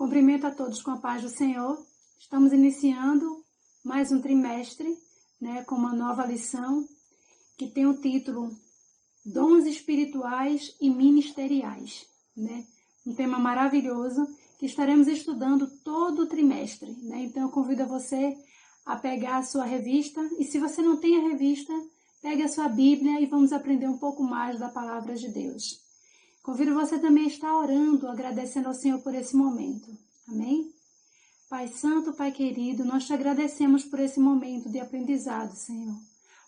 Cumprimento a todos com a paz do Senhor. Estamos iniciando mais um trimestre, com uma nova lição que tem o título Dons Espirituais e Ministeriais. Um tema maravilhoso que estaremos estudando todo o trimestre. Então eu convido a você a pegar a sua revista e se você não tem a revista, pegue a sua Bíblia e vamos aprender um pouco mais da Palavra de Deus. Convido você também a estar orando, agradecendo ao Senhor por esse momento. Amém? Pai Santo, Pai querido, nós te agradecemos por esse momento de aprendizado, Senhor.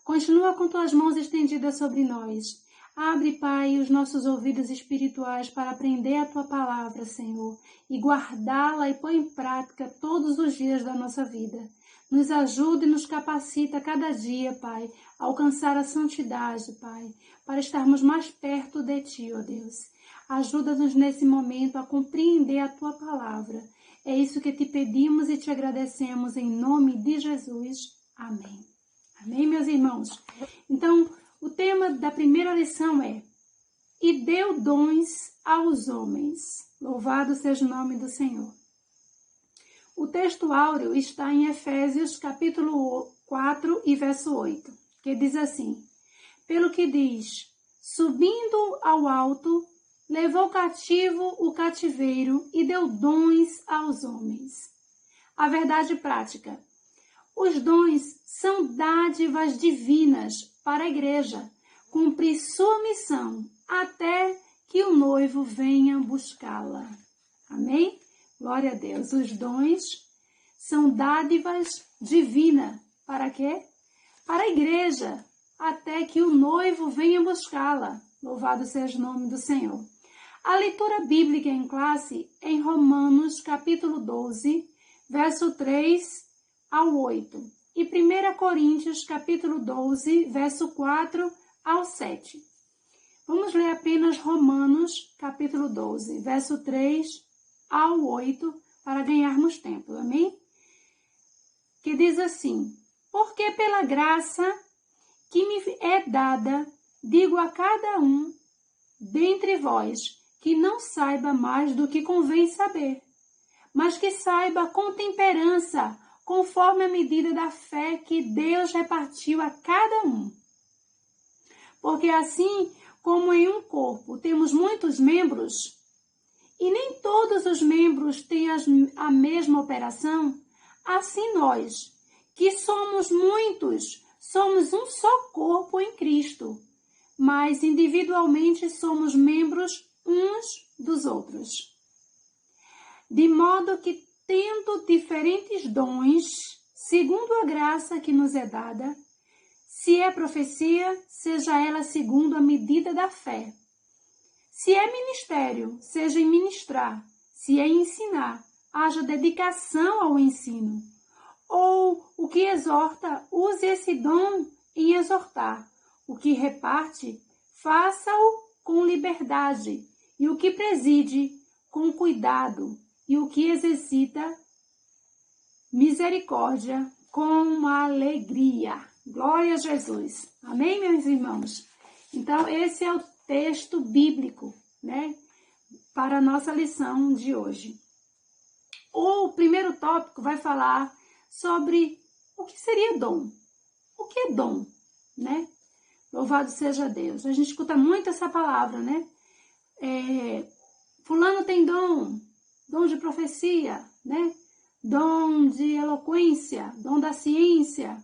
Continua com tuas mãos estendidas sobre nós. Abre, Pai, os nossos ouvidos espirituais para aprender a tua palavra, Senhor, e guardá-la e pôr em prática todos os dias da nossa vida. Nos ajuda e nos capacita cada dia, Pai, a alcançar a santidade, Pai, para estarmos mais perto de Ti, ó Deus. Ajuda-nos nesse momento a compreender a Tua palavra. É isso que te pedimos e te agradecemos em nome de Jesus. Amém. Amém, meus irmãos? Então, o tema da primeira lição é E deu dons aos homens. Louvado seja o nome do Senhor. O texto áureo está em Efésios capítulo 4 e verso 8, que diz assim: Pelo que diz, subindo ao alto, levou cativo o cativeiro e deu dons aos homens. A verdade prática. Os dons são dádivas divinas para a igreja cumprir sua missão até que o noivo venha buscá-la. Amém? Glória a Deus. Os dons são dádivas divinas. Para quê? Para a igreja, até que o noivo venha buscá-la. Louvado seja o nome do Senhor. A leitura bíblica em classe é em Romanos, capítulo 12, verso 3 ao 8. E 1 Coríntios, capítulo 12, verso 4 ao 7. Vamos ler apenas Romanos, capítulo 12, verso 3 ao 8, para ganharmos tempo, amém? Que diz assim: Porque pela graça que me é dada, digo a cada um dentre vós, que não saiba mais do que convém saber, mas que saiba com temperança, conforme a medida da fé que Deus repartiu a cada um. Porque assim como em um corpo temos muitos membros, e nem todos os membros têm a mesma operação, assim nós, que somos muitos, somos um só corpo em Cristo, mas individualmente somos membros uns dos outros. De modo que, tendo diferentes dons, segundo a graça que nos é dada, se é profecia, seja ela segundo a medida da fé. Se é ministério, seja em ministrar. Se é ensinar, haja dedicação ao ensino. Ou o que exorta, use esse dom em exortar. O que reparte, faça-o com liberdade. E o que preside, com cuidado. E o que exercita, misericórdia, com alegria. Glória a Jesus. Amém, meus irmãos? Então, esse é o texto bíblico, para a nossa lição de hoje. O primeiro tópico vai falar sobre o que seria dom. O que é dom, Louvado seja Deus. A gente escuta muito essa palavra, Fulano tem dom de profecia, Dom de eloquência, dom da ciência,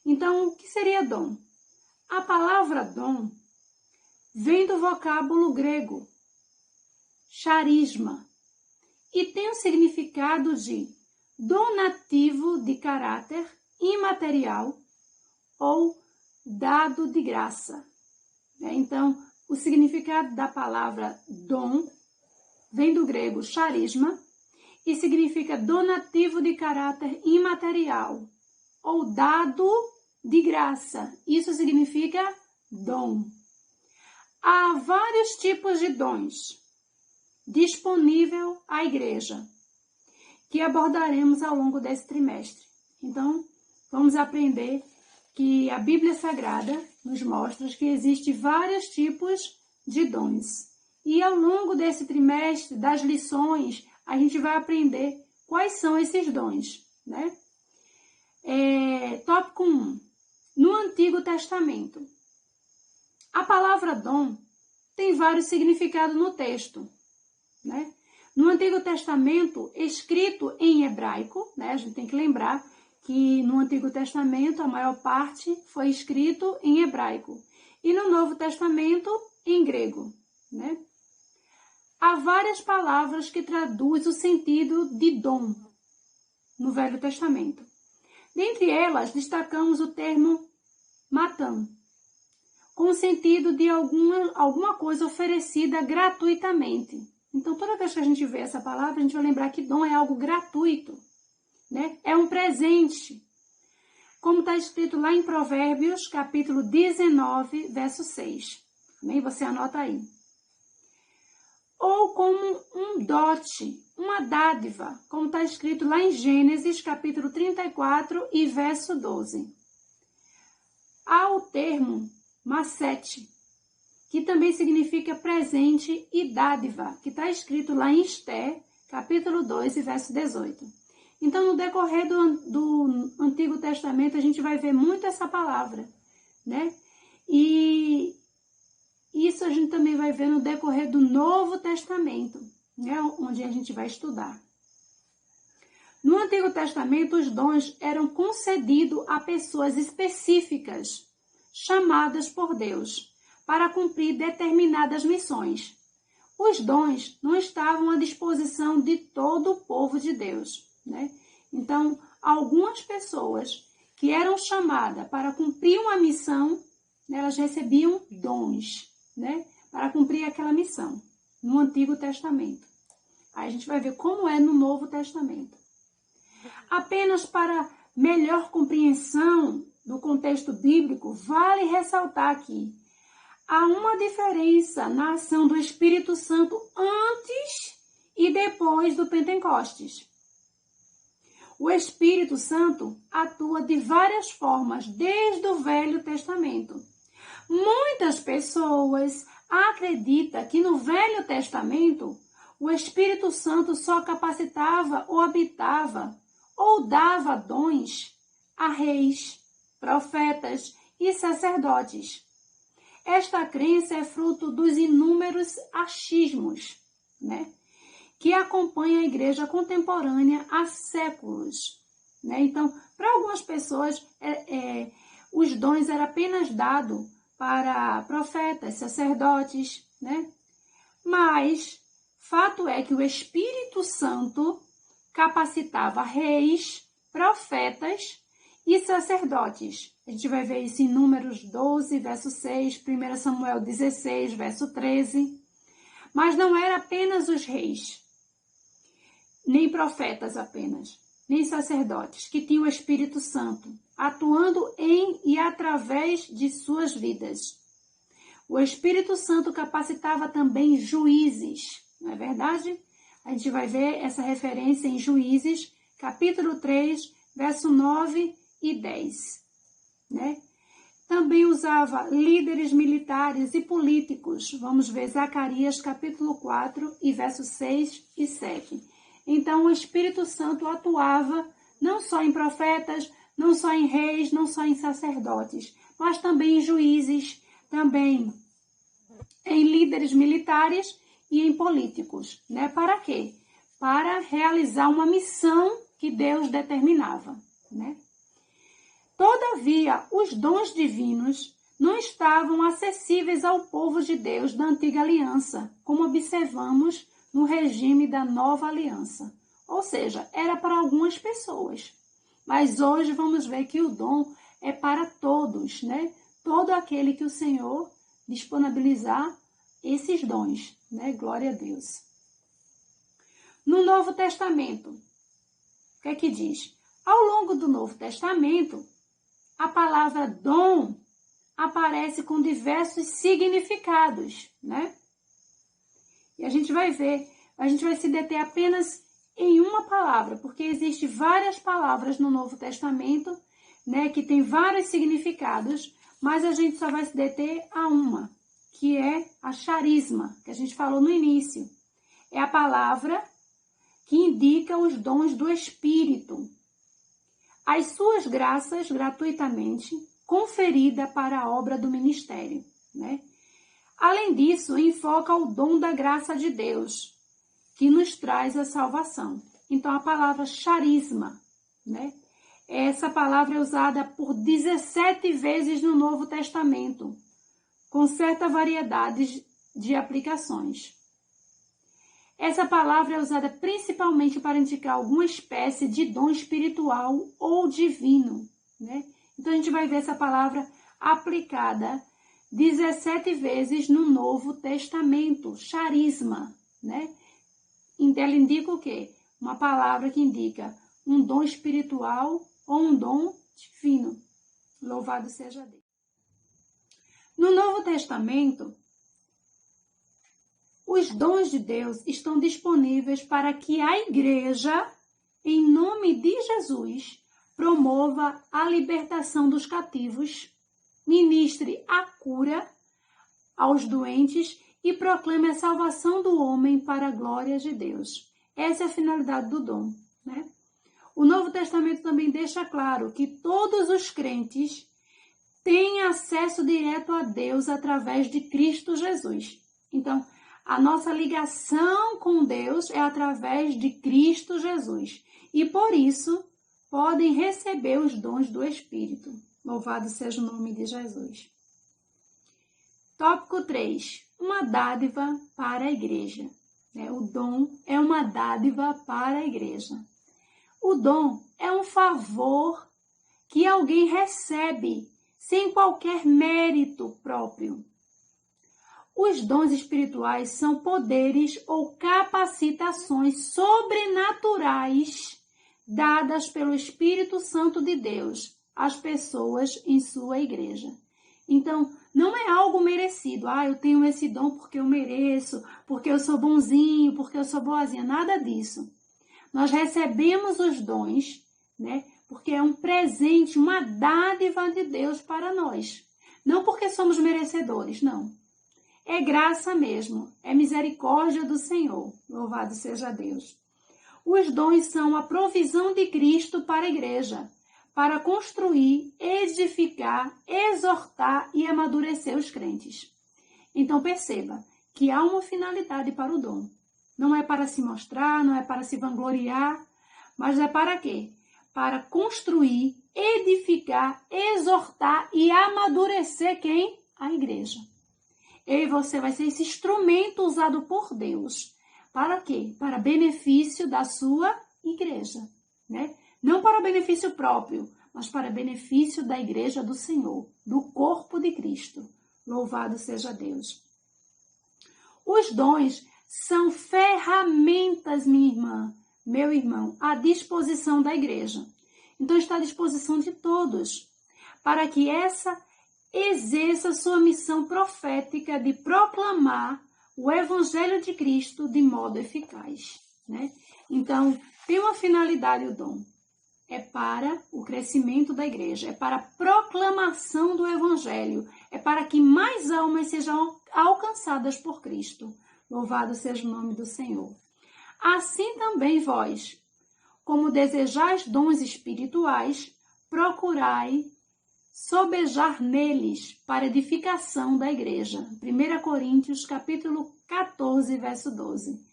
Então, o que seria dom? A palavra dom vem do vocábulo grego, charisma, e tem o significado de donativo de caráter imaterial ou dado de graça. Então, o significado da palavra dom vem do grego charisma e significa donativo de caráter imaterial ou dado de graça. Isso significa dom. Há vários tipos de dons disponível à igreja, que abordaremos ao longo desse trimestre. Então, vamos aprender que a Bíblia Sagrada nos mostra que existem vários tipos de dons. E ao longo desse trimestre, das lições, a gente vai aprender quais são esses dons, né? Tópico 1. No Antigo Testamento. A palavra dom tem vários significados no texto, né? No Antigo Testamento, escrito em hebraico, né? A gente tem que lembrar que no Antigo Testamento a maior parte foi escrito em hebraico e no Novo Testamento em grego, né? Há várias palavras que traduzem o sentido de dom no Velho Testamento. Dentre elas, destacamos o termo matan, com o sentido de alguma coisa oferecida gratuitamente. Então, toda vez que a gente vê essa palavra, a gente vai lembrar que dom é algo gratuito, né? É um presente. Como está escrito lá em Provérbios, capítulo 19, verso 6. Também você anota aí. Ou como um dote, uma dádiva, como está escrito lá em Gênesis, capítulo 34 e verso 12. Há o termo macete, que também significa presente e dádiva, que está escrito lá em Esther, capítulo 2 e verso 18. Então, no decorrer do Antigo Testamento, a gente vai ver muito essa palavra, né? E isso a gente também vai ver no decorrer do Novo Testamento, né? Onde a gente vai estudar. No Antigo Testamento, os dons eram concedidos a pessoas específicas, chamadas por Deus, para cumprir determinadas missões. Os dons não estavam à disposição de todo o povo de Deus, né? Então, algumas pessoas que eram chamadas para cumprir uma missão, elas recebiam dons, né? Para cumprir aquela missão, no Antigo Testamento. Aí a gente vai ver como é no Novo Testamento. Apenas para melhor compreensão do contexto bíblico, vale ressaltar aqui: há uma diferença na ação do Espírito Santo antes e depois do Pentecostes. O Espírito Santo atua de várias formas desde o Velho Testamento. Muitas pessoas acreditam que no Velho Testamento o Espírito Santo só capacitava ou habitava ou dava dons a reis, profetas e sacerdotes. Esta crença é fruto dos inúmeros achismos, né, que acompanham a igreja contemporânea há séculos, né? Então, para algumas pessoas, os dons eram apenas dados para profetas, sacerdotes, né? Mas, fato é que o Espírito Santo capacitava reis, profetas e sacerdotes. A gente vai ver isso em Números 12, verso 6, 1 Samuel 16, verso 13. Mas não era apenas os reis, nem profetas apenas, nem sacerdotes, que tinham o Espírito Santo, atuando em e através de suas vidas. O Espírito Santo capacitava também juízes, não é verdade? A gente vai ver essa referência em Juízes, capítulo 3, verso 9 e 10, né? Também usava líderes militares e políticos. Vamos ver Zacarias, capítulo 4, e versos 6 e 7. Então, o Espírito Santo atuava não só em profetas, não só em reis, não só em sacerdotes, mas também em juízes, também em líderes militares e em políticos, né? Para quê? Para realizar uma missão que Deus determinava, né? Todavia, os dons divinos não estavam acessíveis ao povo de Deus da antiga aliança, como observamos no regime da nova aliança. Ou seja, era para algumas pessoas. Mas hoje vamos ver que o dom é para todos, né? Todo aquele que o Senhor disponibilizar esses dons, né? Glória a Deus. No Novo Testamento, o que é que diz? Ao longo do Novo Testamento, a palavra dom aparece com diversos significados, né? E a gente vai ver, a gente vai se deter apenas em uma palavra, porque existem várias palavras no Novo Testamento, né, que tem vários significados, mas a gente só vai se deter a uma, que é a charisma, que a gente falou no início. É a palavra que indica os dons do Espírito, as suas graças gratuitamente conferida para a obra do ministério, né? Além disso, enfoca o dom da graça de Deus, que nos traz a salvação. Então, a palavra charisma, né? Essa palavra é usada por 17 vezes no Novo Testamento, com certa variedade de aplicações. Essa palavra é usada principalmente para indicar alguma espécie de dom espiritual ou divino, né? Então, a gente vai ver essa palavra aplicada 17 vezes no Novo Testamento, charisma, né? Ela indica o quê? Uma palavra que indica um dom espiritual ou um dom divino. Louvado seja Deus. No Novo Testamento, os dons de Deus estão disponíveis para que a igreja, em nome de Jesus, promova a libertação dos cativos, ministre a cura aos doentes e proclame a salvação do homem para a glória de Deus. Essa é a finalidade do dom, né? O Novo Testamento também deixa claro que todos os crentes têm acesso direto a Deus através de Cristo Jesus. Então, a nossa ligação com Deus é através de Cristo Jesus. E por isso, podem receber os dons do Espírito. Louvado seja o nome de Jesus. Tópico 3. Uma dádiva para a igreja. O dom é uma dádiva para a igreja. O dom é um favor que alguém recebe sem qualquer mérito próprio. Os dons espirituais são poderes ou capacitações sobrenaturais dadas pelo Espírito Santo de Deus às pessoas em sua igreja. Então, não é algo merecido. Eu tenho esse dom porque eu mereço, porque eu sou bonzinho, porque eu sou boazinha. Nada disso. Nós recebemos os dons, né? Porque é um presente, uma dádiva de Deus para nós. Não porque somos merecedores, não. É graça mesmo, é misericórdia do Senhor. Louvado seja Deus. Os dons são a provisão de Cristo para a igreja, para construir, edificar, exortar e amadurecer os crentes. Então perceba que há uma finalidade para o dom. Não é para se mostrar, não é para se vangloriar, mas é para quê? Para construir, edificar, exortar e amadurecer quem? A igreja. Eu e você vai ser esse instrumento usado por Deus. Para quê? Para benefício da sua igreja, né? Não para benefício próprio, mas para benefício da igreja do Senhor, do corpo de Cristo. Louvado seja Deus. Os dons são ferramentas, minha irmã, meu irmão, à disposição da igreja. Então está à disposição de todos, para que essa exerça sua missão profética de proclamar o Evangelho de Cristo de modo eficaz, né? Então, tem uma finalidade o dom. É para o crescimento da igreja, é para a proclamação do Evangelho, é para que mais almas sejam alcançadas por Cristo. Louvado seja o nome do Senhor. Assim também vós, como desejais dons espirituais, procurai sobejar neles para edificação da igreja. 1 Coríntios, capítulo 14, verso 12.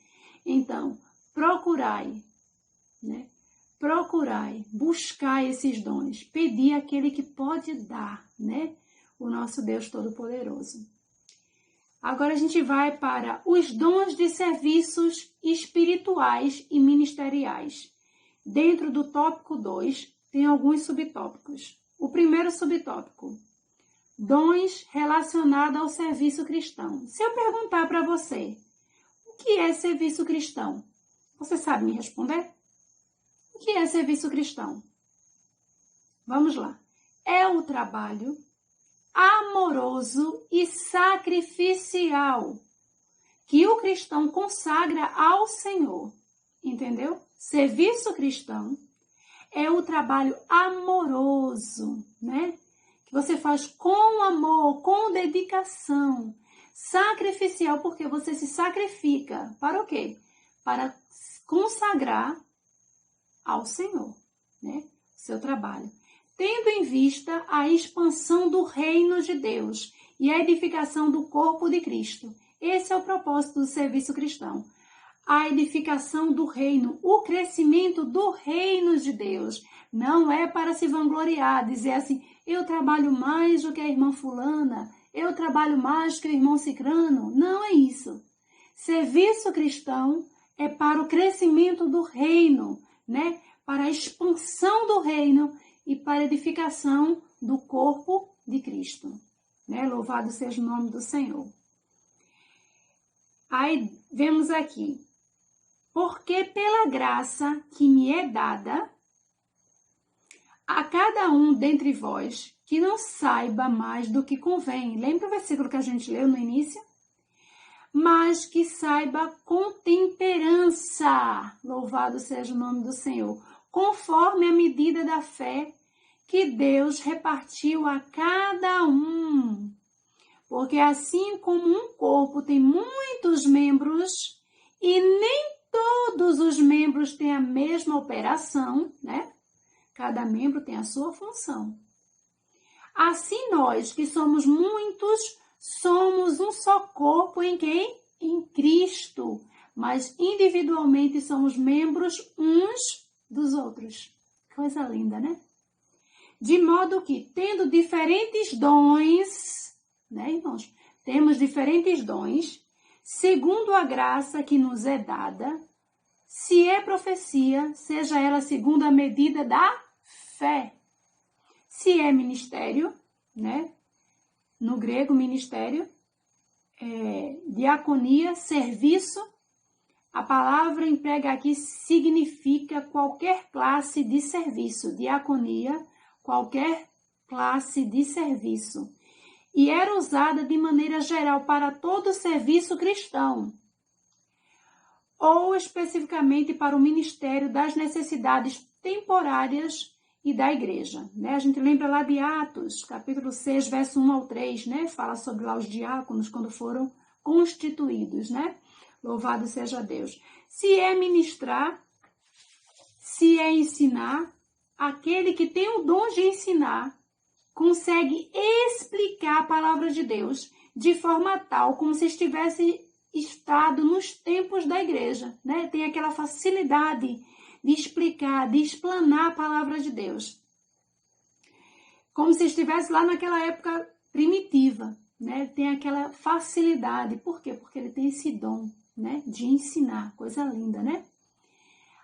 Então, procurai, né? Procurai, buscai esses dons, pedi àquele que pode dar, né? O nosso Deus Todo-Poderoso. Agora a gente vai para os dons de serviços espirituais e ministeriais. Dentro do tópico 2, tem alguns subtópicos. O primeiro subtópico, dons relacionados ao serviço cristão. Se eu perguntar para você, o que é serviço cristão? Você sabe me responder? O que é serviço cristão? Vamos lá. É o trabalho amoroso e sacrificial que o cristão consagra ao Senhor. Entendeu? Serviço cristão é o trabalho amoroso, né? Que você faz com amor, com dedicação. Sacrificial, porque você se sacrifica. Para o quê? Para consagrar ao Senhor, né? Seu trabalho. Tendo em vista a expansão do reino de Deus e a edificação do corpo de Cristo. Esse é o propósito do serviço cristão. A edificação do reino, o crescimento do reino de Deus. Não é para se vangloriar, dizer assim, eu trabalho mais do que a irmã fulana, eu trabalho mais do que o irmão cicrano. Não é isso. Serviço cristão é para o crescimento do reino, né? Para a expansão do reino e para a edificação do corpo de Cristo. Né? Louvado seja o nome do Senhor. Aí vemos aqui. Porque pela graça que me é dada, a cada um dentre vós que não saiba mais do que convém. Lembra o versículo que a gente leu no início? Mas que saiba com temperança, louvado seja o nome do Senhor, conforme a medida da fé que Deus repartiu a cada um. Porque assim como um corpo tem muitos membros e nem todos os membros têm a mesma operação, né? Cada membro tem a sua função. Assim nós, que somos muitos, somos um só corpo em quem? Em Cristo. Mas individualmente somos membros uns dos outros. Coisa linda, né? De modo que, tendo diferentes dons, né, irmãos? Temos diferentes dons, segundo a graça que nos é dada. Se é profecia, seja ela segundo a medida da fé. Se é ministério, né? No grego, ministério, diaconia, serviço. A palavra emprega aqui significa qualquer classe de serviço. Diaconia, qualquer classe de serviço. E era usada de maneira geral para todo serviço cristão, ou especificamente para o ministério das necessidades temporárias e da igreja. Né? A gente lembra lá de Atos, capítulo 6, verso 1 ao 3, né? Fala sobre lá os diáconos quando foram constituídos, né? Louvado seja Deus. Se é ministrar, se é ensinar, aquele que tem o dom de ensinar, consegue explicar a palavra de Deus de forma tal como se estivesse estado nos tempos da igreja, né? Tem aquela facilidade de explicar, de explanar a palavra de Deus. Como se estivesse lá naquela época primitiva, né? Tem aquela facilidade. Por quê? Porque ele tem esse dom, né? De ensinar. Coisa linda, né?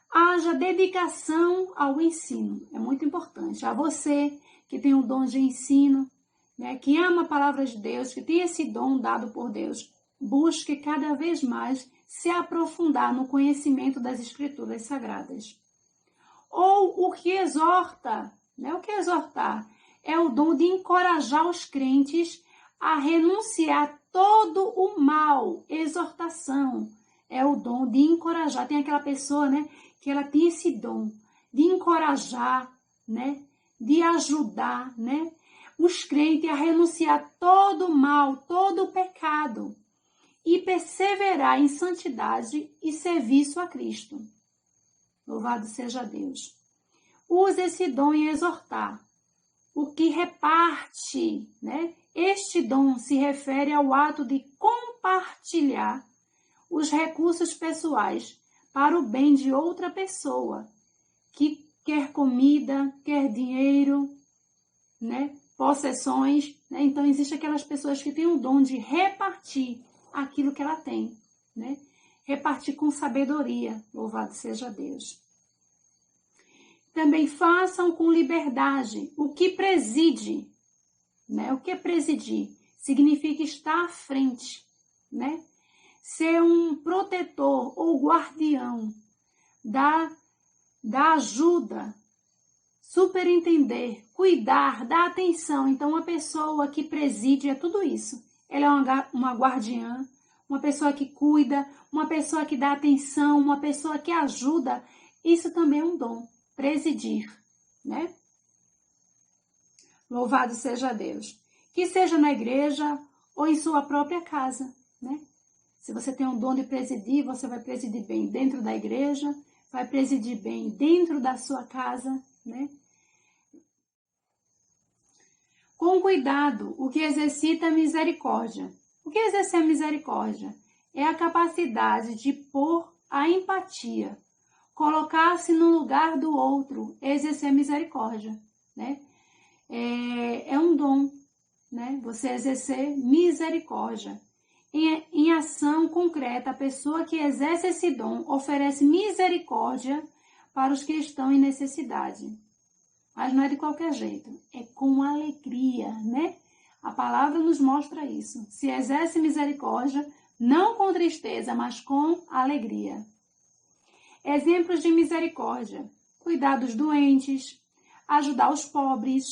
Haja dedicação ao ensino. É muito importante. A você que tem o dom de ensino, né? Que ama a palavra de Deus, que tem esse dom dado por Deus, busque cada vez mais se aprofundar no conhecimento das Escrituras Sagradas. Ou o que exorta, né? O que exortar? É o dom de encorajar os crentes a renunciar todo o mal. Exortação é o dom de encorajar. Tem aquela pessoa, né? Que ela tem esse dom de encorajar, né? De ajudar, né? Os crentes a renunciar todo o mal, todo o pecado e perseverar em santidade e serviço a Cristo. Louvado seja Deus. Use esse dom em exortar. O que reparte, né? Este dom se refere ao ato de compartilhar os recursos pessoais para o bem de outra pessoa, que quer comida, quer dinheiro, né? Possessões, né? Então, existem aquelas pessoas que têm o dom de repartir aquilo que ela tem, né? Repartir com sabedoria, louvado seja Deus. Também façam com liberdade o que preside, né? O que é presidir? Significa estar à frente, né? Ser um protetor ou guardião da ajuda, superintender, cuidar, dar atenção. Então, uma pessoa que preside é tudo isso. Ela é uma guardiã, uma pessoa que cuida, uma pessoa que dá atenção, uma pessoa que ajuda. Isso também é um dom, presidir, né? Louvado seja Deus. Que seja na igreja ou em sua própria casa, né? Se você tem um dom de presidir, você vai presidir bem dentro da igreja, vai presidir bem dentro da sua casa, né? Com cuidado, o que exercita a misericórdia. O que é exercer a misericórdia? É a capacidade de pôr a empatia, colocar-se no lugar do outro, exercer a misericórdia, né? É um dom, né? Você exercer misericórdia. Em ação concreta, a pessoa que exerce esse dom oferece misericórdia para os que estão em necessidade. Mas não é de qualquer jeito, é com alegria, né? A palavra nos mostra isso. Se exerce misericórdia, não com tristeza, mas com alegria. Exemplos de misericórdia: cuidar dos doentes, ajudar os pobres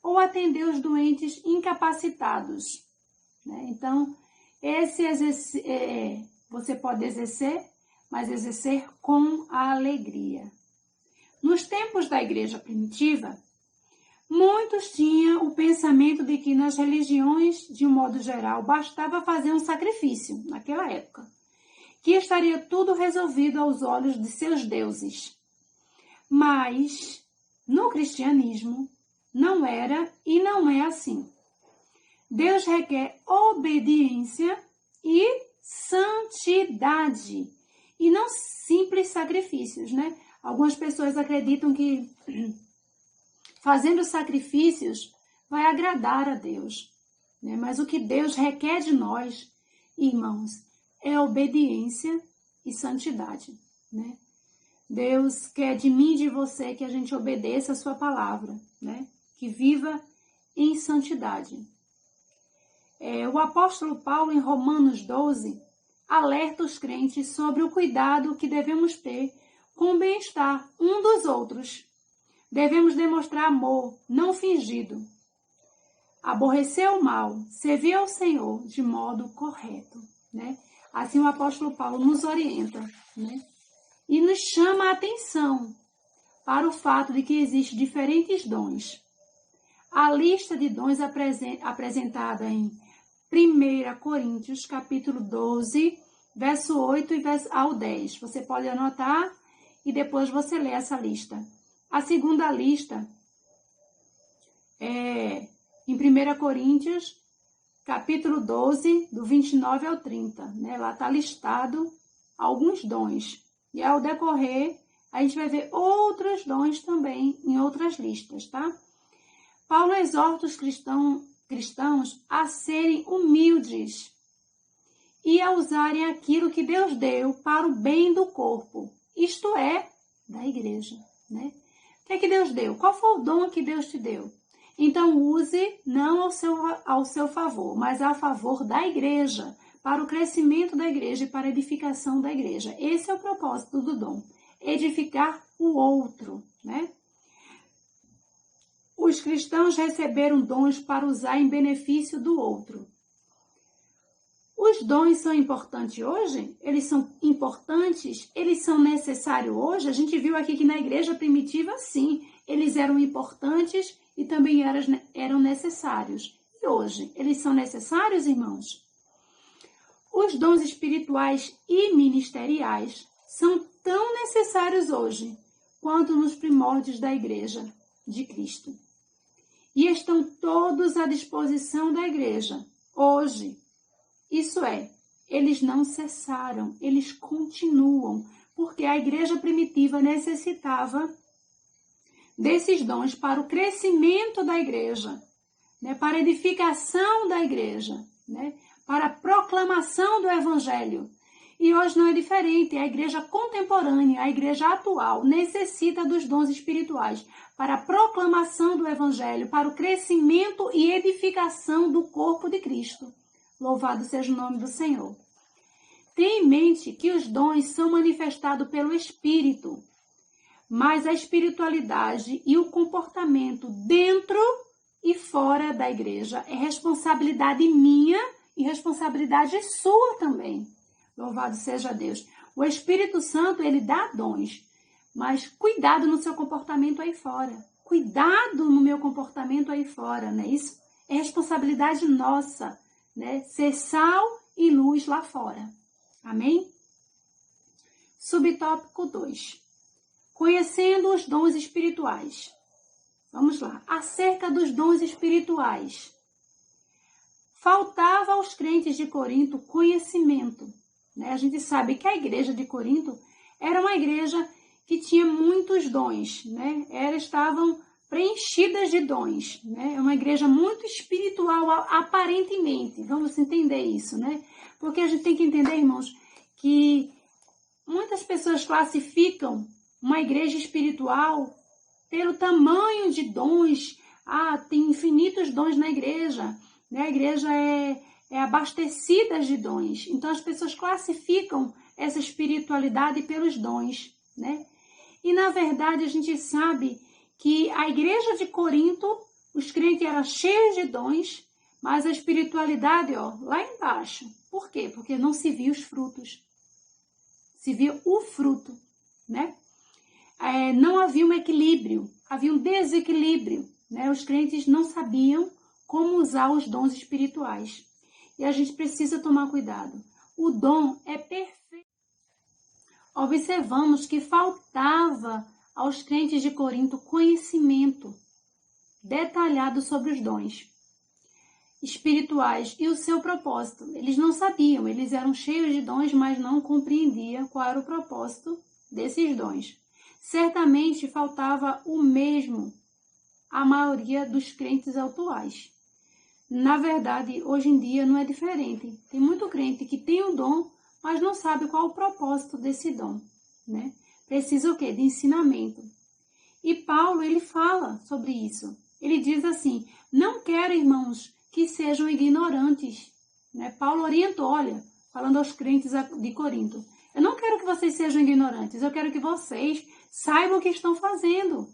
ou atender os doentes incapacitados, né? Então, você pode exercer, mas exercer com alegria. Nos tempos da igreja primitiva, muitos tinham o pensamento de que nas religiões, de um modo geral, bastava fazer um sacrifício, naquela época, que estaria tudo resolvido aos olhos de seus deuses. Mas, no cristianismo, não era e não é assim. Deus requer obediência e santidade, e não simples sacrifícios, né? Algumas pessoas acreditam que fazendo sacrifícios vai agradar a Deus, né? Mas o que Deus requer de nós, irmãos, é obediência e santidade, né? Deus quer de mim e de você que a gente obedeça a sua palavra, né? Que viva em santidade. O apóstolo Paulo, em Romanos 12, alerta os crentes sobre o cuidado que devemos ter com o bem-estar um dos outros. Devemos demonstrar amor, não fingido. Aborrecer o mal, servir ao Senhor de modo correto, né? Assim o apóstolo Paulo nos orienta, né? E nos chama a atenção para o fato de que existem diferentes dons. A lista de dons apresentada em 1 Coríntios, capítulo 12, verso 8 ao 10. Você pode anotar e depois você lê essa lista. A segunda lista é em 1 Coríntios, capítulo 12, do 29 ao 30. Né? Lá está listado alguns dons. E ao decorrer, a gente vai ver outros dons também em outras listas, tá? Paulo exorta os cristãos a serem humildes e a usarem aquilo que Deus deu para o bem do corpo, isto é, da igreja, né? O que é que Deus deu? Qual foi o dom que Deus te deu? Então, use não ao seu favor, mas a favor da igreja, para o crescimento da igreja e para a edificação da igreja. Esse é o propósito do dom, edificar o outro, né? Os cristãos receberam dons para usar em benefício do outro. Os dons são importantes hoje? Eles são importantes? Eles são necessários hoje? A gente viu aqui que na igreja primitiva, sim, eles eram importantes e também eram necessários. E hoje, eles são necessários, irmãos? Os dons espirituais e ministeriais são tão necessários hoje quanto nos primórdios da igreja de Cristo. E estão todos à disposição da igreja hoje. Isso é, eles não cessaram, eles continuam, porque a igreja primitiva necessitava desses dons para o crescimento da igreja, né, para a edificação da igreja, né, para a proclamação do evangelho. E hoje não é diferente, a igreja contemporânea, a igreja atual, necessita dos dons espirituais para a proclamação do evangelho, para o crescimento e edificação do corpo de Cristo. Louvado seja o nome do Senhor. Tenha em mente que os dons são manifestados pelo Espírito, mas a espiritualidade e o comportamento dentro e fora da igreja é responsabilidade minha e responsabilidade sua também. Louvado seja Deus. O Espírito Santo, ele dá dons, mas cuidado no seu comportamento aí fora. Cuidado no meu comportamento aí fora, não é isso? É responsabilidade nossa, né? Ser sal e luz lá fora. Amém? Subtópico 2. Conhecendo os dons espirituais. Vamos lá. Acerca dos dons espirituais. Faltava aos crentes de Corinto conhecimento. Né? A gente sabe que a igreja de Corinto era uma igreja que tinha muitos dons. Né? Estavam preenchidas de dons. Né? É uma igreja muito espiritual, aparentemente. Vamos entender isso, né? Porque a gente tem que entender, irmãos, que muitas pessoas classificam uma igreja espiritual pelo tamanho de dons. Tem infinitos dons na igreja. Né? A igreja é abastecida de dons. Então, as pessoas classificam essa espiritualidade pelos dons. Né? E, na verdade, a gente sabe que a igreja de Corinto, os crentes eram cheios de dons, mas a espiritualidade, lá embaixo. Por quê? Porque não se viu os frutos. Se viu o fruto, né? Não havia um equilíbrio, havia um desequilíbrio, né? Os crentes não sabiam como usar os dons espirituais. E a gente precisa tomar cuidado. O dom é perfeito. Observamos que faltava aos crentes de Corinto conhecimento detalhado sobre os dons espirituais e o seu propósito. Eles não sabiam, eles eram cheios de dons, mas não compreendiam qual era o propósito desses dons. Certamente faltava o mesmo à maioria dos crentes atuais. Na verdade, hoje em dia não é diferente. Tem muito crente que tem um dom, mas não sabe qual o propósito desse dom, né? Precisa o quê? De ensinamento. E Paulo, ele fala sobre isso. Ele diz assim: não quero, irmãos, que sejam ignorantes. Né? Paulo orientou, falando aos crentes de Corinto: eu não quero que vocês sejam ignorantes, eu quero que vocês saibam o que estão fazendo.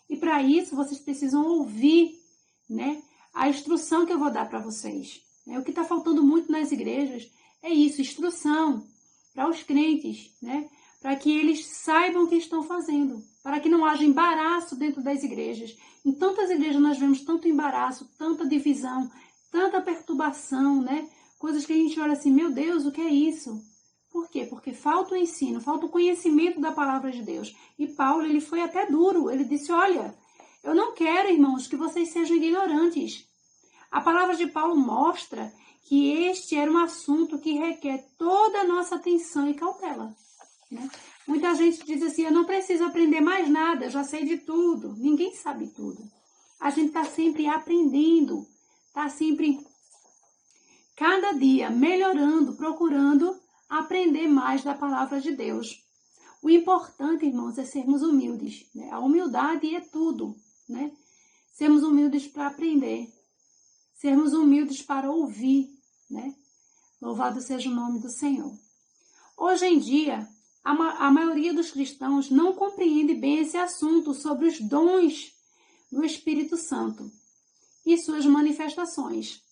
E para isso, vocês precisam ouvir, né, a instrução que eu vou dar para vocês. O que está faltando muito nas igrejas é isso, instrução para os crentes, né? Para que eles saibam o que estão fazendo, para que não haja embaraço dentro das igrejas. Em tantas igrejas nós vemos tanto embaraço, tanta divisão, tanta perturbação, né? Coisas que a gente olha assim, meu Deus, o que é isso? Por quê? Porque falta o ensino, falta o conhecimento da palavra de Deus. E Paulo, ele foi até duro, ele disse, olha, eu não quero, irmãos, que vocês sejam ignorantes. A palavra de Paulo mostra que este era um assunto que requer toda a nossa atenção e cautela. Né? Muita gente diz assim, eu não preciso aprender mais nada, eu já sei de tudo. Ninguém sabe tudo. A gente está sempre aprendendo, está sempre, cada dia, melhorando, procurando aprender mais da palavra de Deus. O importante, irmãos, é sermos humildes. Né? A humildade é tudo. Né? Sermos humildes para aprender. Sermos humildes para ouvir. Né? Louvado seja o nome do Senhor. Hoje em dia, a maioria dos cristãos não compreende bem esse assunto sobre os dons do Espírito Santo e suas manifestações.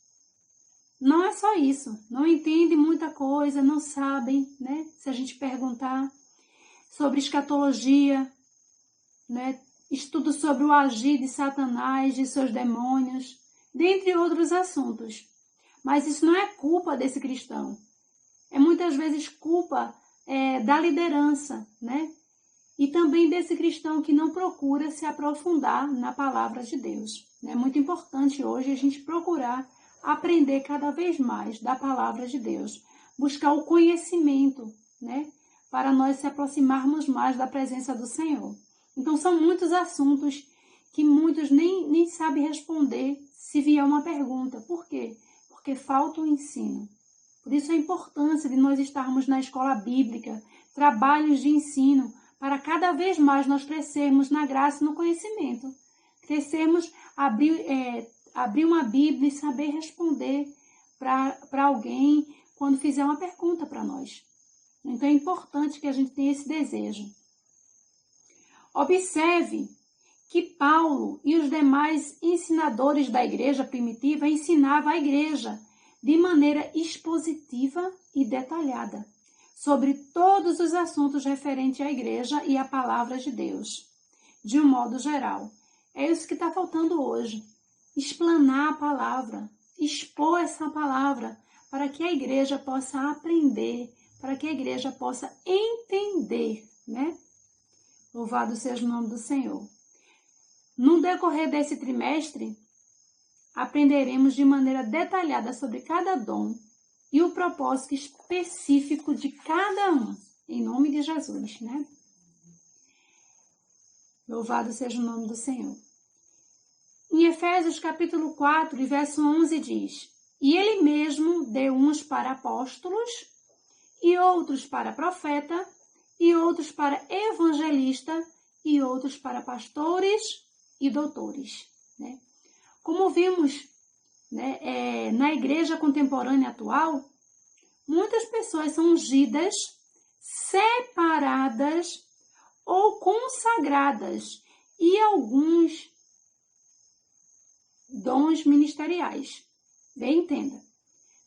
Não é só isso, não entende muita coisa, não sabem, né? Se a gente perguntar sobre escatologia, né? Estudo sobre o agir de Satanás, de seus demônios, dentre outros assuntos. Mas isso não é culpa desse cristão. É muitas vezes culpa da liderança, né? E também desse cristão que não procura se aprofundar na palavra de Deus. É muito importante hoje a gente procurar aprender cada vez mais da palavra de Deus, buscar o conhecimento, né? Para nós se aproximarmos mais da presença do Senhor. Então são muitos assuntos que muitos nem sabem responder se vier uma pergunta. Por quê? Porque falta o ensino. Por isso a importância de nós estarmos na escola bíblica, trabalhos de ensino, para cada vez mais nós crescermos na graça e no conhecimento. Crescermos, abrir uma Bíblia e saber responder para alguém quando fizer uma pergunta para nós. Então é importante que a gente tenha esse desejo. Observe que Paulo e os demais ensinadores da igreja primitiva ensinavam a igreja de maneira expositiva e detalhada sobre todos os assuntos referentes à igreja e à palavra de Deus, de um modo geral. É isso que está faltando hoje, explanar a palavra, expor essa palavra para que a igreja possa aprender, para que a igreja possa entender, né? Louvado seja o nome do Senhor. No decorrer desse trimestre, aprenderemos de maneira detalhada sobre cada dom e o propósito específico de cada um, em nome de Jesus, né? Louvado seja o nome do Senhor. Em Efésios capítulo 4, verso 11 diz: E ele mesmo deu uns para apóstolos, e outros para profeta, e outros para evangelista, e outros para pastores e doutores. Né? Como vimos, né, na igreja contemporânea atual, muitas pessoas são ungidas, separadas ou consagradas, e alguns dons ministeriais. Bem, entenda.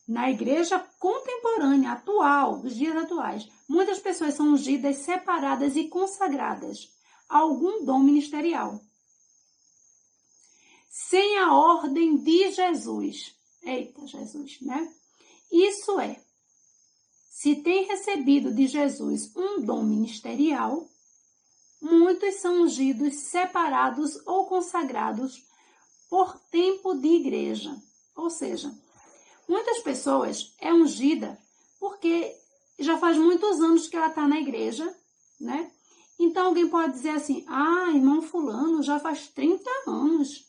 Na igreja contemporânea, atual, dos dias atuais, muitas pessoas são ungidas, separadas e consagradas a algum dom ministerial, sem a ordem de Jesus. Eita, Jesus, né? Isso é, se tem recebido de Jesus um dom ministerial, muitos são ungidos, separados ou consagrados por tempo de igreja. Ou seja, muitas pessoas é ungida porque já faz muitos anos que ela está na igreja, né? Então alguém pode dizer assim: ah, irmão fulano já faz 30 anos.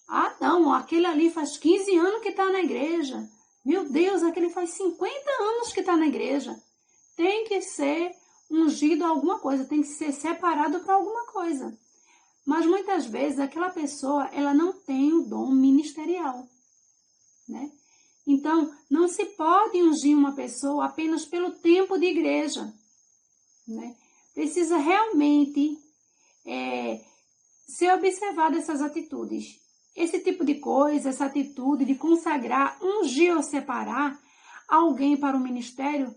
Ah, não, aquele ali faz 15 anos que está na igreja. Meu Deus, aquele faz 50 anos que está na igreja. Tem que ser ungido a alguma coisa, tem que ser separado para alguma coisa. Mas muitas vezes aquela pessoa, ela não tem o dom ministerial, né? Então, não se pode ungir uma pessoa apenas pelo tempo de igreja, né? Precisa realmente ser observado essas atitudes. Esse tipo de coisa, essa atitude de consagrar, ungir ou separar alguém para o ministério,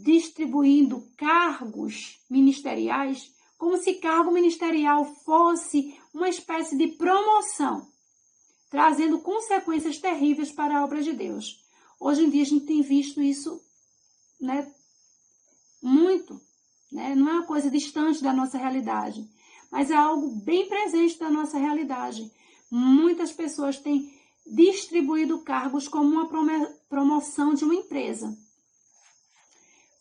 distribuindo cargos ministeriais, como se cargo ministerial fosse uma espécie de promoção, trazendo consequências terríveis para a obra de Deus. Hoje em dia a gente tem visto isso, né, muito, né? Não é uma coisa distante da nossa realidade, mas é algo bem presente da nossa realidade. Muitas pessoas têm distribuído cargos como uma promoção de uma empresa.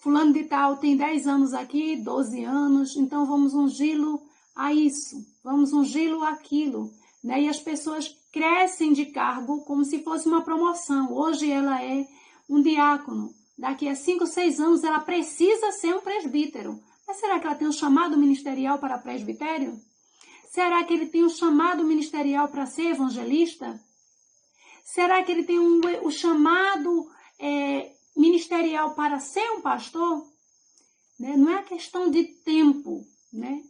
Fulano de tal tem 10 anos aqui, 12 anos, então vamos ungí-lo a isso, vamos ungí-lo àquilo, né? E as pessoas crescem de cargo como se fosse uma promoção. Hoje ela é um diácono, daqui a 5, 6 anos ela precisa ser um presbítero. Mas será que ela tem um chamado ministerial para presbitério? Será que ele tem um chamado ministerial para ser evangelista? Será que ele tem o chamado ministerial para ser um pastor? Né? Não é a questão de tempo, né?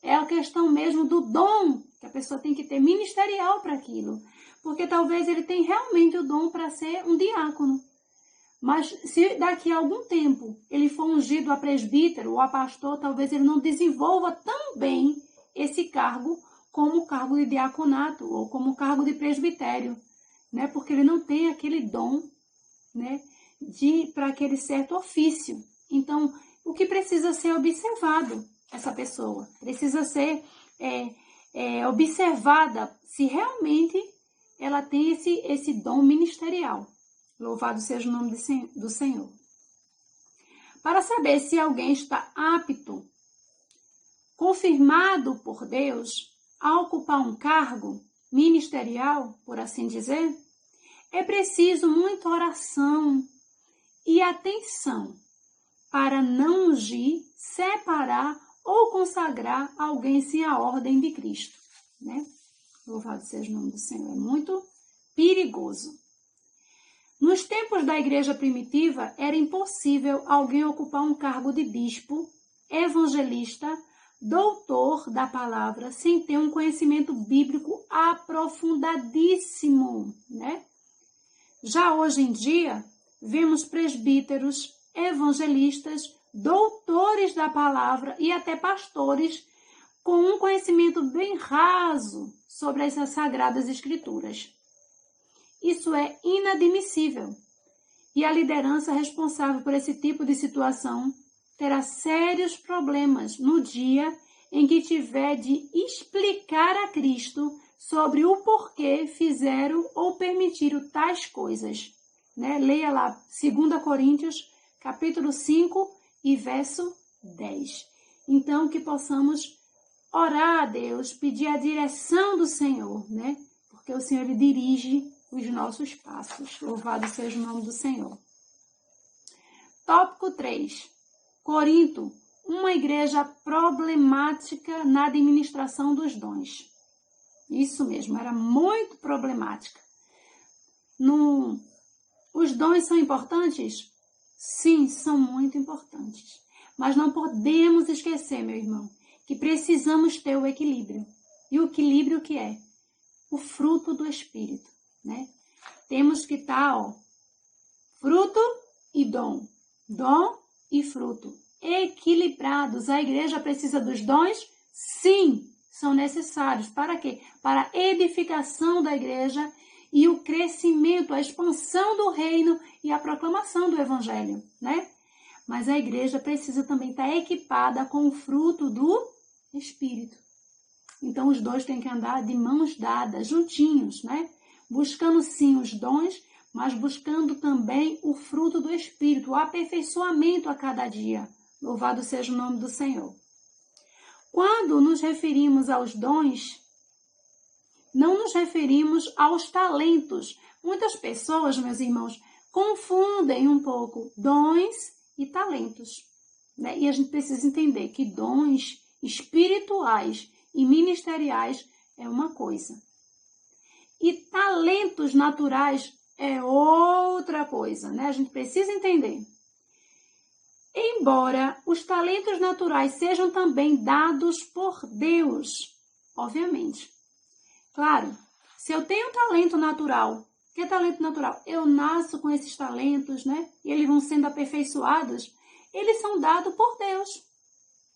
É a questão mesmo do dom que a pessoa tem que ter ministerial para aquilo. Porque talvez ele tenha realmente o dom para ser um diácono. Mas se daqui a algum tempo ele for ungido a presbítero ou a pastor, talvez ele não desenvolva tão bem esse cargo como o cargo de diaconato ou como o cargo de presbitério, né? Porque ele não tem aquele dom, né, para aquele certo ofício. Então, o que precisa ser observado, essa pessoa precisa ser observada se realmente ela tem esse dom ministerial. Louvado seja o nome do Senhor. Para saber se alguém está apto, confirmado por Deus, a ocupar um cargo ministerial, por assim dizer, é preciso muita oração e atenção para não ungir, separar ou consagrar alguém sem a ordem de Cristo, né? Louvado seja o nome do Senhor. É muito perigoso. Nos tempos da igreja primitiva, era impossível alguém ocupar um cargo de bispo, evangelista, doutor da palavra, sem ter um conhecimento bíblico aprofundadíssimo, né? Já hoje em dia, vemos presbíteros, evangelistas, doutores da palavra e até pastores com um conhecimento bem raso sobre as Sagradas Escrituras. Isso é inadmissível. e a liderança responsável por esse tipo de situação terá sérios problemas no dia em que tiver de explicar a Cristo sobre o porquê fizeram ou permitiram tais coisas. Né? Leia lá 2 Coríntios, capítulo 5 e verso 10. Então, que possamos orar a Deus, pedir a direção do Senhor, né? Porque o Senhor ele dirige os nossos passos. Louvado seja o nome do Senhor. Tópico 3. Corinto, uma igreja problemática na administração dos dons. Isso mesmo, era muito problemática. Os dons são importantes? Sim, são muito importantes. Mas não podemos esquecer, meu irmão, que precisamos ter o equilíbrio. E o equilíbrio que é? O fruto do Espírito, né? Temos que estar, fruto e dom. Dom e fruto. Equilibrados. A igreja precisa dos dons? Sim, são necessários. Para quê? Para a edificação da igreja e o crescimento, a expansão do reino e a proclamação do evangelho, né? Mas a igreja precisa também estar equipada com o fruto do Espírito. Então, os dois têm que andar de mãos dadas, juntinhos, né? Buscando sim os dons, mas buscando também o fruto do Espírito, o aperfeiçoamento a cada dia. Louvado seja o nome do Senhor. Quando nos referimos aos dons, não nos referimos aos talentos. Muitas pessoas, meus irmãos, confundem um pouco dons e talentos, né? E a gente precisa entender que dons espirituais e ministeriais é uma coisa. E talentos naturais é outra coisa, né? A gente precisa entender. Embora os talentos naturais sejam também dados por Deus, obviamente. Claro, se eu tenho talento natural, o que é talento natural? Eu nasço com esses talentos, né? E eles vão sendo aperfeiçoados. Eles são dados por Deus,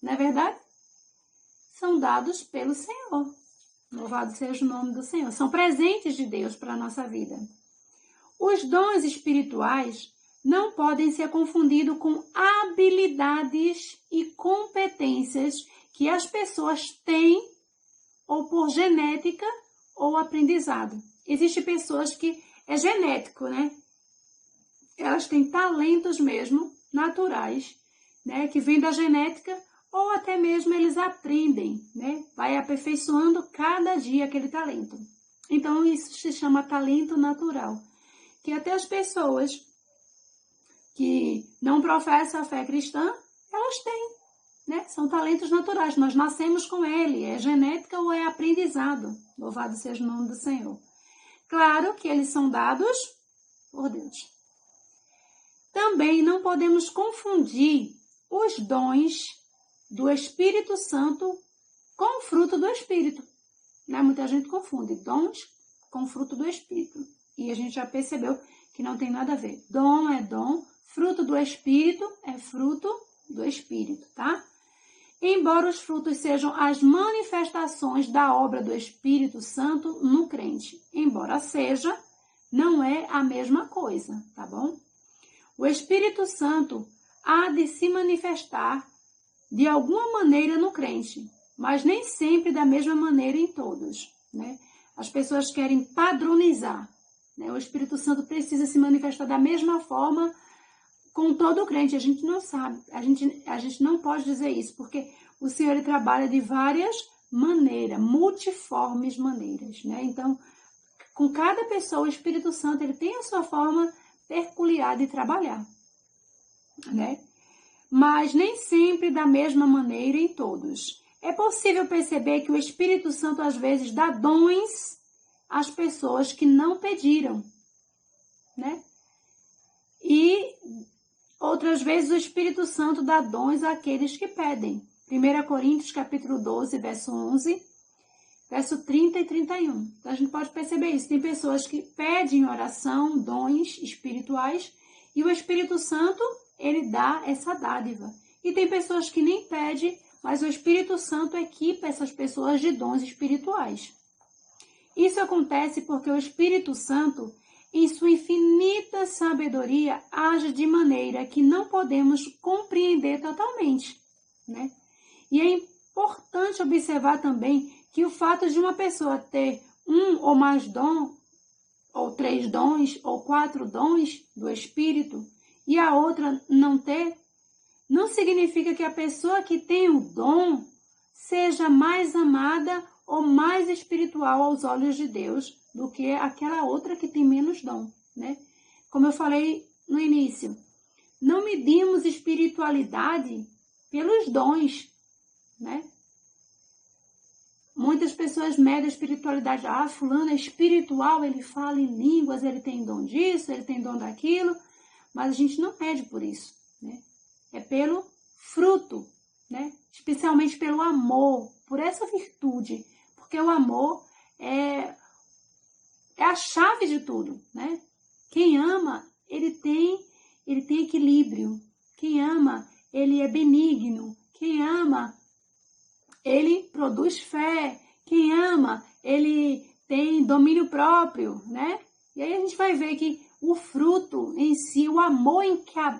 não é verdade? São dados pelo Senhor. Louvado seja o nome do Senhor. São presentes de Deus para a nossa vida. Os dons espirituais não podem ser confundidos com habilidades e competências que as pessoas têm ou por genética ou aprendizado. Existem pessoas que é genético, né? Elas têm talentos mesmo, naturais, né? Que vêm da genética ou até mesmo eles aprendem, né? Vai aperfeiçoando cada dia aquele talento. Então, isso se chama talento natural. Que até as pessoas que não professam a fé cristã, elas têm, né? São talentos naturais, nós nascemos com ele, é genética ou é aprendizado. Louvado seja o nome do Senhor. Claro que eles são dados por Deus. Também não podemos confundir os dons do Espírito Santo com o fruto do Espírito. Né? Muita gente confunde dons com fruto do Espírito. E a gente já percebeu que não tem nada a ver. Dom é dom, fruto do Espírito é fruto do Espírito, tá? Embora os frutos sejam as manifestações da obra do Espírito Santo no crente. Embora seja, não é a mesma coisa, tá bom? O Espírito Santo há de se manifestar de alguma maneira no crente, mas nem sempre da mesma maneira em todos, né? As pessoas querem padronizar, né? O Espírito Santo precisa se manifestar da mesma forma com todo o crente. A gente não sabe, a gente não pode dizer isso, porque o Senhor ele trabalha de várias maneiras, multiformes maneiras, né? Então, com cada pessoa, o Espírito Santo ele tem a sua forma peculiar de trabalhar, né? Mas nem sempre da mesma maneira em todos. É possível perceber que o Espírito Santo às vezes dá dons às pessoas que não pediram, né? E outras vezes o Espírito Santo dá dons àqueles que pedem. 1 Coríntios capítulo 12, verso 11, verso 30 e 31. Então a gente pode perceber isso. Tem pessoas que pedem em oração dons espirituais e o Espírito Santo ele dá essa dádiva. E tem pessoas que nem pedem, mas o Espírito Santo equipa essas pessoas de dons espirituais. Isso acontece porque o Espírito Santo, em sua infinita sabedoria, age de maneira que não podemos compreender totalmente, né? E é importante observar também que o fato de uma pessoa ter um ou mais dons, ou 3 dons, ou 4 dons do Espírito, e a outra não ter, não significa que a pessoa que tem o dom seja mais amada ou mais espiritual aos olhos de Deus do que aquela outra que tem menos dom, né? Como eu falei no início, não medimos espiritualidade pelos dons, né? Muitas pessoas medem a espiritualidade. Ah, fulano é espiritual, ele fala em línguas, ele tem dom disso, ele tem dom daquilo, mas a gente não mede por isso, né? É pelo fruto, né? Especialmente pelo amor, por essa virtude, porque o amor é a chave de tudo, né? Quem ama, ele tem equilíbrio. Quem ama, ele é benigno. Quem ama, ele produz fé. Quem ama, ele tem domínio próprio, né? E aí a gente vai ver que o fruto em si, o amor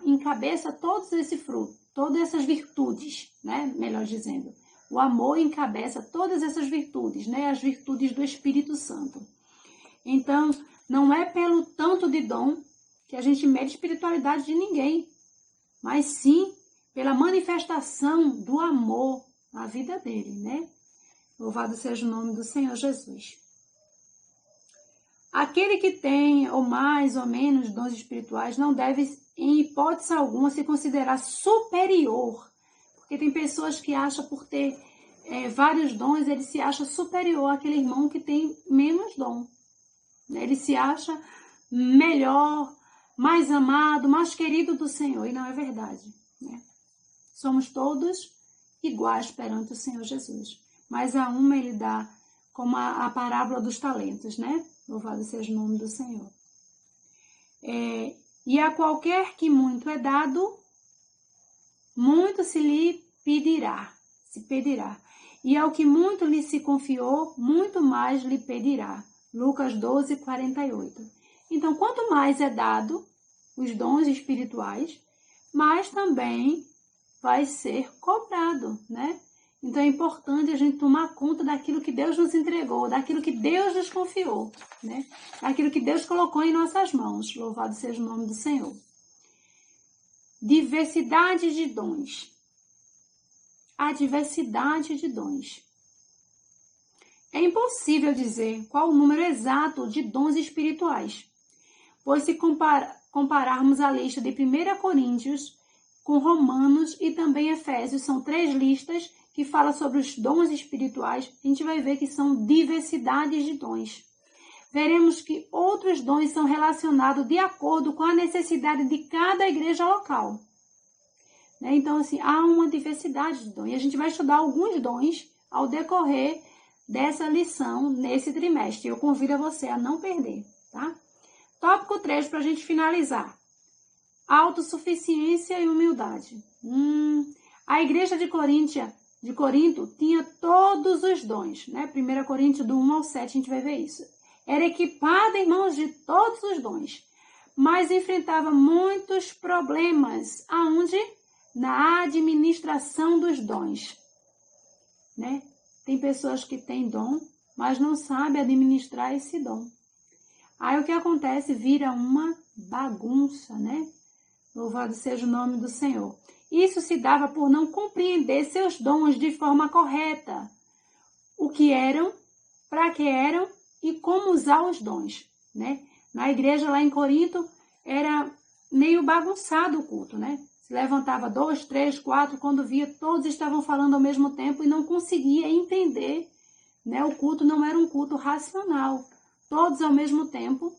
encabeça todos esses frutos, todas essas virtudes, né? Melhor dizendo. O amor encabeça todas essas virtudes, né? As virtudes do Espírito Santo. Então, não é pelo tanto de dom que a gente mede a espiritualidade de ninguém, mas sim pela manifestação do amor na vida dele, né? Louvado seja o nome do Senhor Jesus. Aquele que tem ou mais ou menos dons espirituais não deve, em hipótese alguma, se considerar superior, porque tem pessoas que acham por ter vários dons, ele se acha superior àquele irmão que tem menos dom. Ele se acha melhor, mais amado, mais querido do Senhor. E não é verdade, né? Somos todos iguais perante o Senhor Jesus. Mas a uma ele dá como a parábola dos talentos, né? Louvado seja o nome do Senhor. E a qualquer que muito é dado, muito se lhe pedirá. E ao que muito lhe se confiou, muito mais lhe pedirá. Lucas 12, 48. Então, quanto mais é dado os dons espirituais, mais também vai ser cobrado, né? Então, é importante a gente tomar conta daquilo que Deus nos entregou, daquilo que Deus nos confiou, né? Daquilo que Deus colocou em nossas mãos. Louvado seja o nome do Senhor. Diversidade de dons. A diversidade de dons. É impossível dizer qual o número exato de dons espirituais, pois se compararmos a lista de 1 Coríntios com Romanos e também Efésios, são 3 listas que falam sobre os dons espirituais, a gente vai ver que são diversidades de dons. Veremos que outros dons são relacionados de acordo com a necessidade de cada igreja local. Então, assim, há uma diversidade de dons. E a gente vai estudar alguns dons ao decorrer dessa lição nesse trimestre. Eu convido você a não perder, tá? Tópico 3, para a gente finalizar. Autossuficiência e humildade. A igreja de Corinto tinha todos os dons, né? 1 Coríntios do 1 ao 7, a gente vai ver isso. Era equipada, irmãos, de todos os dons, mas enfrentava muitos problemas. Aonde? Na administração dos dons, né? Tem pessoas que têm dom, mas não sabem administrar esse dom. Aí o que acontece? Vira uma bagunça, né? Louvado seja o nome do Senhor. Isso se dava por não compreender seus dons de forma correta. O que eram, para que eram e como usar os dons, né? Na igreja lá em Corinto era meio bagunçado o culto, né? Se levantava 2, 3, 4, quando via, todos estavam falando ao mesmo tempo e não conseguia entender, né? O culto não era um culto racional. Todos ao mesmo tempo,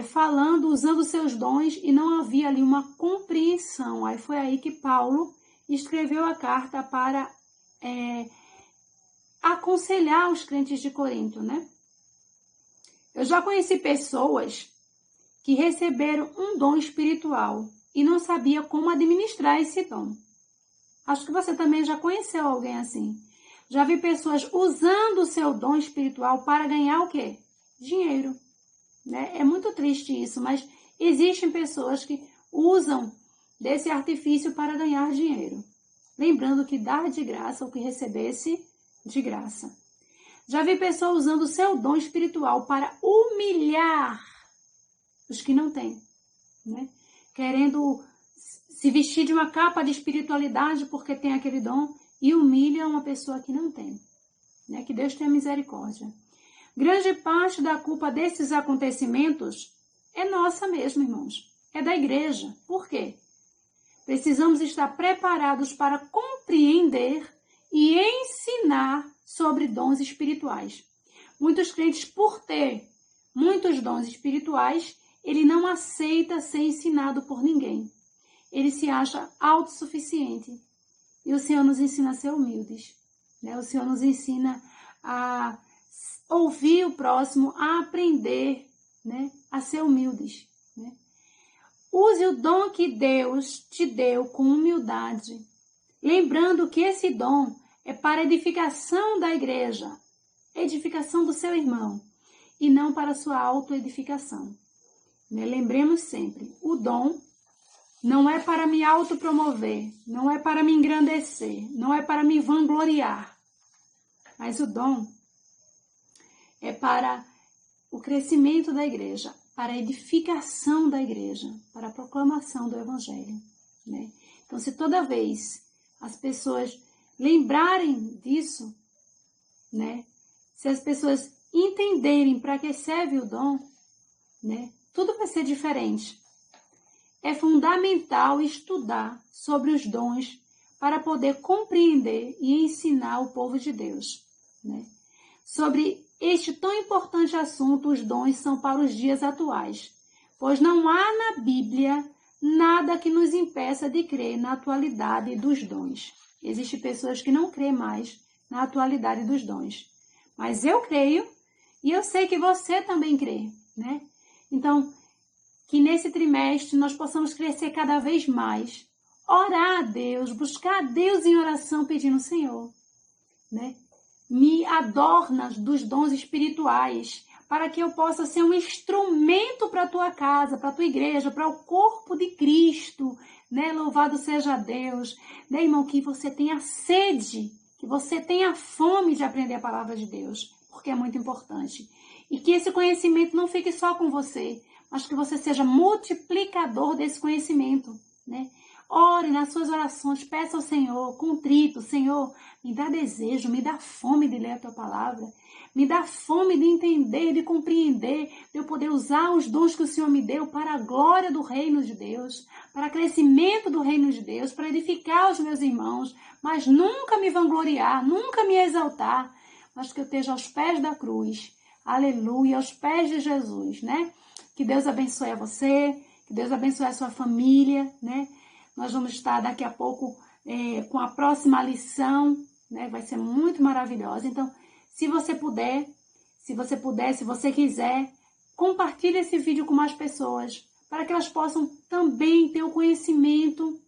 falando, usando seus dons, e não havia ali uma compreensão. Aí foi aí que Paulo escreveu a carta para aconselhar os crentes de Corinto, né? Eu já conheci pessoas que receberam um dom espiritual e não sabia como administrar esse dom. Acho que você também já conheceu alguém assim. Já vi pessoas usando o seu dom espiritual para ganhar o quê? Dinheiro. né? É muito triste isso, mas existem pessoas que usam desse artifício para ganhar dinheiro. Lembrando que dar de graça o que recebesse de graça. Já vi pessoas usando o seu dom espiritual para humilhar os que não têm, né? Querendo se vestir de uma capa de espiritualidade porque tem aquele dom e humilha uma pessoa que não tem, né? Que Deus tenha misericórdia. Grande parte da culpa desses acontecimentos é nossa mesmo, irmãos. É da igreja. Por quê? Precisamos estar preparados para compreender e ensinar sobre dons espirituais. Muitos crentes, por ter muitos dons espirituais, ele não aceita ser ensinado por ninguém. Ele se acha autossuficiente. E o Senhor nos ensina a ser humildes, né? O Senhor nos ensina a ouvir o próximo, a aprender, né? A ser humildes, né? Use o dom que Deus te deu com humildade, lembrando que esse dom é para edificação da igreja, edificação do seu irmão, e não para sua autoedificação. Né? Lembremos sempre, o dom não é para me autopromover, não é para me engrandecer, não é para me vangloriar, mas o dom é para o crescimento da igreja, para a edificação da igreja, para a proclamação do evangelho, né? Então, se toda vez as pessoas lembrarem disso, né? Se as pessoas entenderem para que serve o dom, né? Tudo vai ser diferente. É fundamental estudar sobre os dons para poder compreender e ensinar o povo de Deus, né? Sobre este tão importante assunto, os dons são para os dias atuais, pois não há na Bíblia nada que nos impeça de crer na atualidade dos dons. Existem pessoas que não creem mais na atualidade dos dons, mas eu creio e eu sei que você também crê, né? Então, que nesse trimestre nós possamos crescer cada vez mais, orar a Deus, buscar a Deus em oração pedindo, Senhor, né? Me adorna dos dons espirituais, para que eu possa ser um instrumento para a tua casa, para a tua igreja, para o corpo de Cristo, né? Louvado seja Deus, né, irmão, que você tenha sede, que você tenha fome de aprender a palavra de Deus, porque é muito importante. E que esse conhecimento não fique só com você, mas que você seja multiplicador desse conhecimento, né? Ore nas suas orações, peça ao Senhor, contrito, Senhor, me dá desejo, me dá fome de ler a tua palavra, me dá fome de entender, de compreender, de eu poder usar os dons que o Senhor me deu para a glória do reino de Deus, para o crescimento do reino de Deus, para edificar os meus irmãos, mas nunca me vangloriar, nunca me exaltar, mas que eu esteja aos pés da cruz, aleluia, aos pés de Jesus, né? Que Deus abençoe a você, que Deus abençoe a sua família, né? Nós vamos estar daqui a pouco com a próxima lição, né? Vai ser muito maravilhosa. Então, se você quiser, compartilhe esse vídeo com mais pessoas, para que elas possam também ter o conhecimento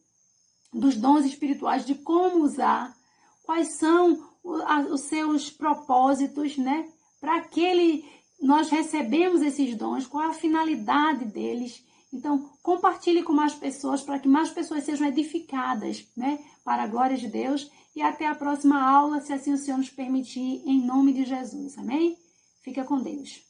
dos dons espirituais, de como usar, quais são os seus propósitos, né? Para que nós recebemos esses dons, qual a finalidade deles. Então, compartilhe com mais pessoas para que mais pessoas sejam edificadas, né? Para a glória de Deus. E até a próxima aula, se assim o Senhor nos permitir, em nome de Jesus. Amém? Fica com Deus.